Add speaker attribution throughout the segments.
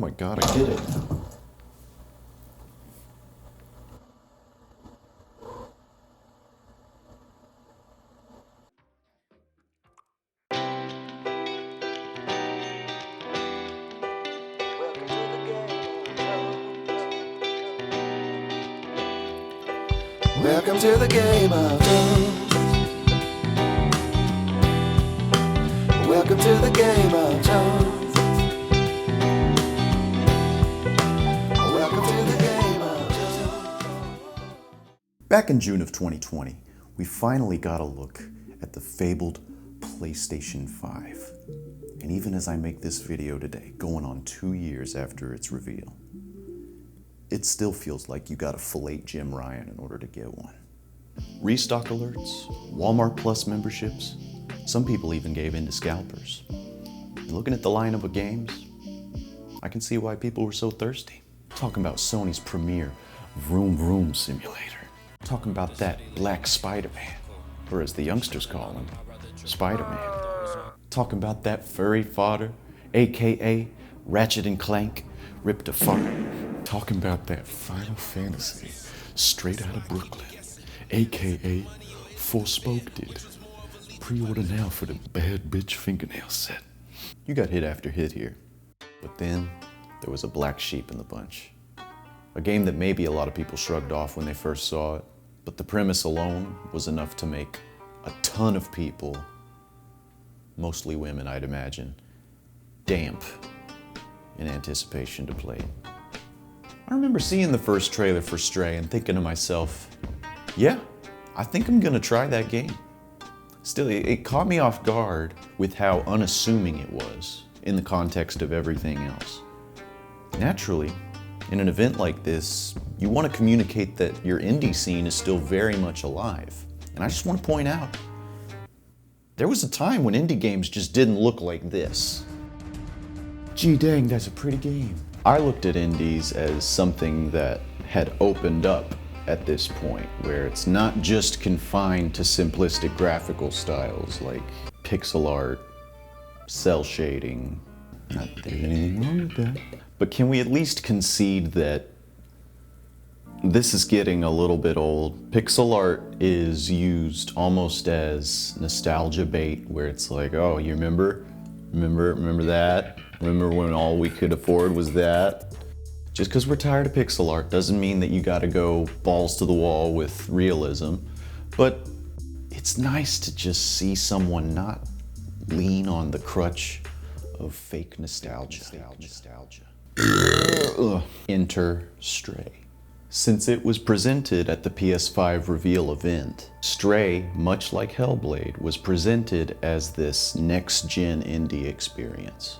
Speaker 1: my god, I did it.
Speaker 2: Welcome to the Game of Jones. Welcome to the Game of Jones. Welcome to the Game of Jones.
Speaker 1: Back in June of 2020, we finally got a look at the fabled PlayStation 5. And even as I make this video today, going on 2 years after its reveal, it still feels like you gotta fillet Jim Ryan in order to get one. Restock alerts, Walmart Plus memberships, some people even gave in to scalpers. And looking at the lineup of games, I can see why people were so thirsty. Talking about Sony's premier Vroom Vroom simulator. Talking about that Black Spider-Man, or as the youngsters call him, Spider-Man. Talking about that furry fodder, aka Ratchet and Clank, ripped apart. Talking about that Final Fantasy, straight out of Brooklyn, aka Forspoke did. Pre-order now for the bad bitch fingernail set. You got hit after hit here, but then there was a black sheep in the bunch. A game that maybe a lot of people shrugged off when they first saw it, but the premise alone was enough to make a ton of people, mostly women I'd imagine, damp in anticipation to play it. I remember seeing the first trailer for Stray and thinking to myself, yeah, I think I'm gonna try that game. Still, it caught me off guard with how unassuming it was in the context of everything else. Naturally, in an event like this, you want to communicate that your indie scene is still very much alive. And I just want to point out, there was a time when indie games just didn't look like this. Gee dang, that's a pretty game. I looked at indies as something that had opened up at this point, where it's not just confined to simplistic graphical styles like pixel art, cell shading. Not that there's anything wrong with that. But can we at least concede that this is getting a little bit old? Pixel art is used almost as nostalgia bait, where it's like, oh, you remember that? Remember when all we could afford was that? Just because we're tired of pixel art doesn't mean that you gotta go balls to the wall with realism, but it's nice to just see someone not lean on the crutch of fake nostalgia. Enter Stray. Since it was presented at the PS5 reveal event, Stray, much like Hellblade, was presented as this next-gen indie experience.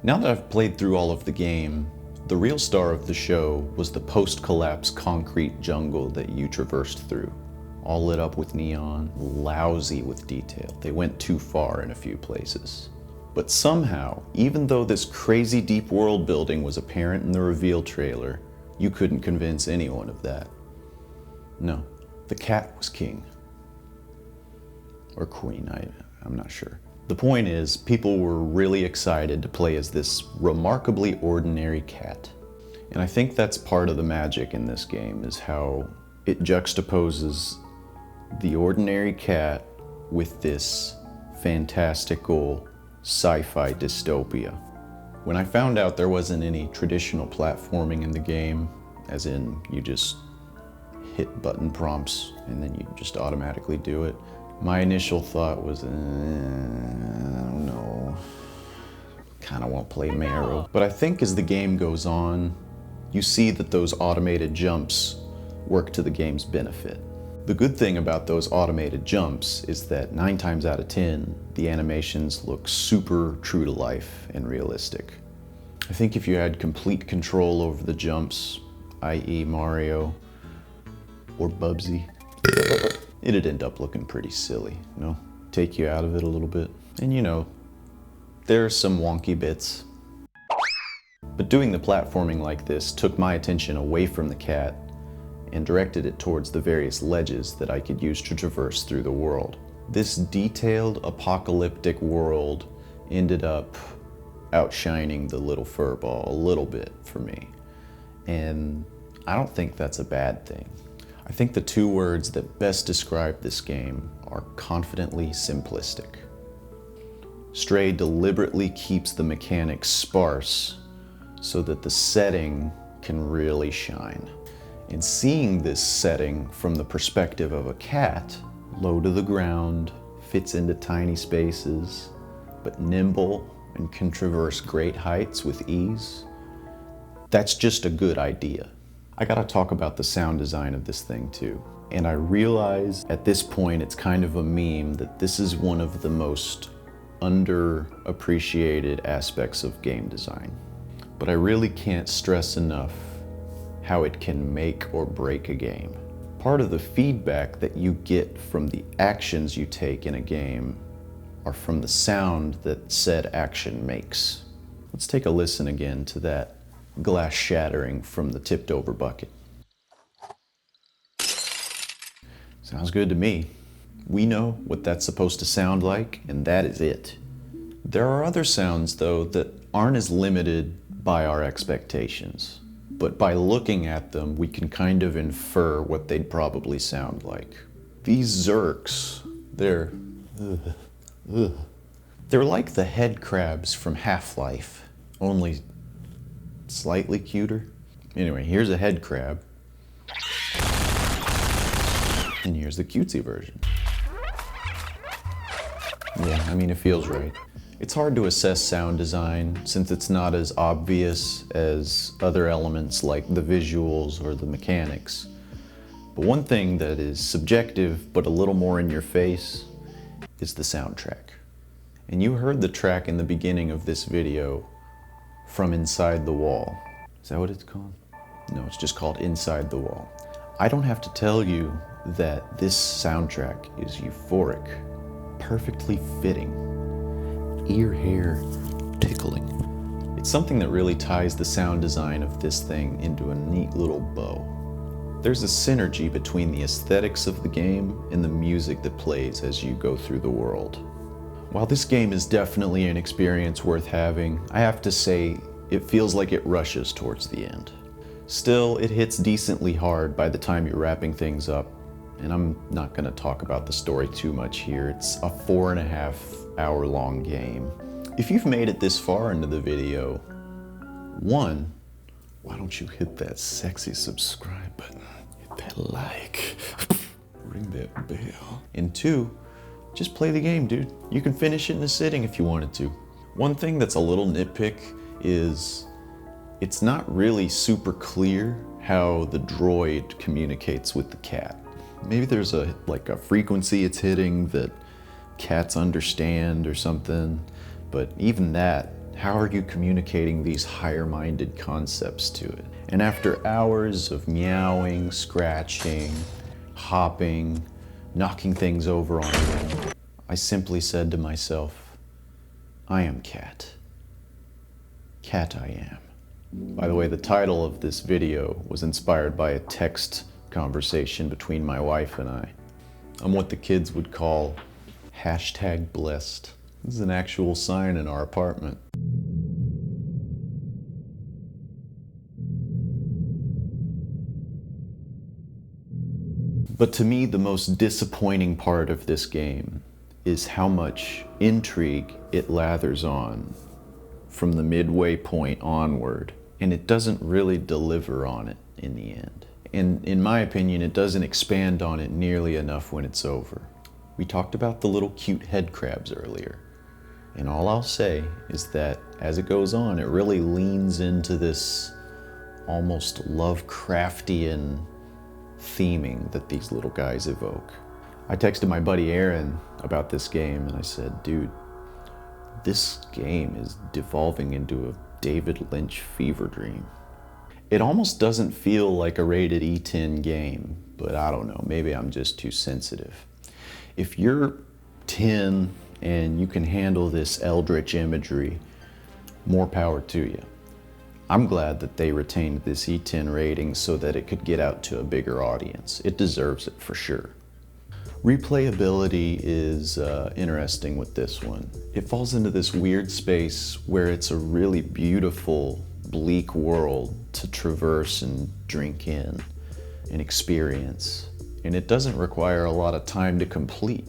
Speaker 1: Now that I've played through all of the game, the real star of the show was the post-collapse concrete jungle that you traversed through. All lit up with neon, lousy with detail. They went too far in a few places. But somehow, even though this crazy deep world building was apparent in the reveal trailer, you couldn't convince anyone of that. No, the cat was king. Or queen, I'm not sure. The point is, people were really excited to play as this remarkably ordinary cat. And I think that's part of the magic in this game, is how it juxtaposes the ordinary cat with this fantastical sci-fi dystopia. When I found out there wasn't any traditional platforming in the game, as in you just hit button prompts and then you just automatically do it, my initial thought was, I don't know, kinda won't play Marrow. But I think as the game goes on, you see that those automated jumps work to the game's benefit. The good thing about those automated jumps is that 9 times out of 10, the animations look super true to life and realistic. I think if you had complete control over the jumps, i.e. Mario or Bubsy, it'd end up looking pretty silly, you know? Take you out of it a little bit. And you know, there are some wonky bits. But doing the platforming like this took my attention away from the cat and directed it towards the various ledges that I could use to traverse through the world. This detailed, apocalyptic world ended up outshining the little furball a little bit for me. And I don't think that's a bad thing. I think the two words that best describe this game are confidently simplistic. Stray deliberately keeps the mechanics sparse so that the setting can really shine. And seeing this setting from the perspective of a cat, low to the ground, fits into tiny spaces, but nimble and can traverse great heights with ease, that's just a good idea. I gotta talk about the sound design of this thing too. And I realize at this point it's kind of a meme that this is one of the most underappreciated aspects of game design. But I really can't stress enough how it can make or break a game. Part of the feedback that you get from the actions you take in a game are from the sound that said action makes. Let's take a listen again to that glass shattering from the tipped over bucket. Sounds good to me. We know what that's supposed to sound like, and that is it. There are other sounds, though, that aren't as limited by our expectations. But by looking at them, we can kind of infer what they'd probably sound like. These Zurks, they're like the head crabs from Half-Life, only slightly cuter. Anyway, here's a head crab. And here's the cutesy version. Yeah, I mean, it feels right. It's hard to assess sound design since it's not as obvious as other elements like the visuals or the mechanics. But one thing that is subjective but a little more in your face is the soundtrack. And you heard the track in the beginning of this video, From Inside the Wall. Is that what it's called? No, it's just called Inside the Wall. I don't have to tell you that this soundtrack is euphoric, perfectly fitting, ear hair tickling. It's something that really ties the sound design of this thing into a neat little bow. There's a synergy between the aesthetics of the game and the music that plays as you go through the world. While this game is definitely an experience worth having, I have to say it feels like it rushes towards the end. Still, it hits decently hard by the time you're wrapping things up, and I'm not going to talk about the story too much here. It's a 4.5-hour-long game. If you've made it this far into the video, one, why don't you hit that sexy subscribe button, hit that like, ring that bell, and two, just play the game, dude. You can finish it in a sitting if you wanted to. One thing that's a little nitpick is it's not really super clear how the droid communicates with the cat. Maybe there's a frequency it's hitting that cats understand or something, but even that, how are you communicating these higher-minded concepts to it? And after hours of meowing, scratching, hopping, knocking things over on me, I simply said to myself, I am cat. Cat I am. By the way, the title of this video was inspired by a text conversation between my wife and I. I'm what the kids would call #blessed. This is an actual sign in our apartment. But to me, the most disappointing part of this game is how much intrigue it lathers on from the midway point onward, and it doesn't really deliver on it in the end. And in my opinion, it doesn't expand on it nearly enough when it's over. We talked about the little cute head crabs earlier, and all I'll say is that as it goes on, it really leans into this almost Lovecraftian theming that these little guys evoke. I texted my buddy Aaron about this game and I said, dude, this game is devolving into a David Lynch fever dream. It almost doesn't feel like a rated E10 game, but I don't know, maybe I'm just too sensitive. If you're 10 and you can handle this eldritch imagery, more power to you. I'm glad that they retained this E10 rating so that it could get out to a bigger audience. It deserves it for sure. Replayability is interesting with this one. It falls into this weird space where it's a really beautiful, bleak world to traverse and drink in and experience. And it doesn't require a lot of time to complete.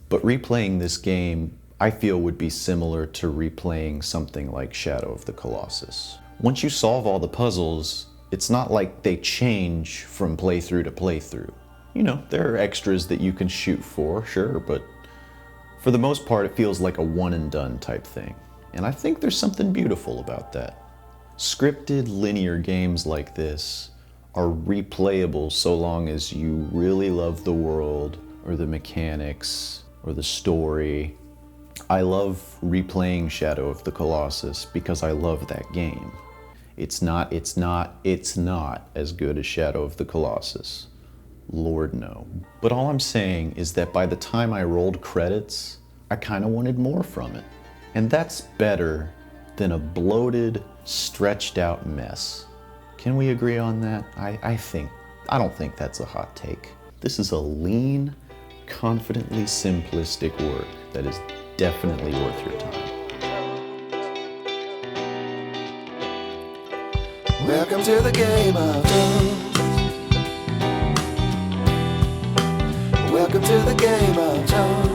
Speaker 1: But replaying this game, I feel, would be similar to replaying something like Shadow of the Colossus. Once you solve all the puzzles, it's not like they change from playthrough to playthrough. You know, there are extras that you can shoot for, sure, but for the most part it feels like a one and done type thing. And I think there's something beautiful about that. Scripted linear games like this are replayable so long as you really love the world or the mechanics or the story. I love replaying Shadow of the Colossus because I love that game. It's not as good as Shadow of the Colossus. Lord no. But all I'm saying is that by the time I rolled credits, I kind of wanted more from it. And that's better than a bloated, stretched out mess. Can we agree on that? I don't think that's a hot take. This is a lean, confidently simplistic work that is definitely worth your time.
Speaker 2: Welcome to the Game of Jones. Welcome to the Game of Jones.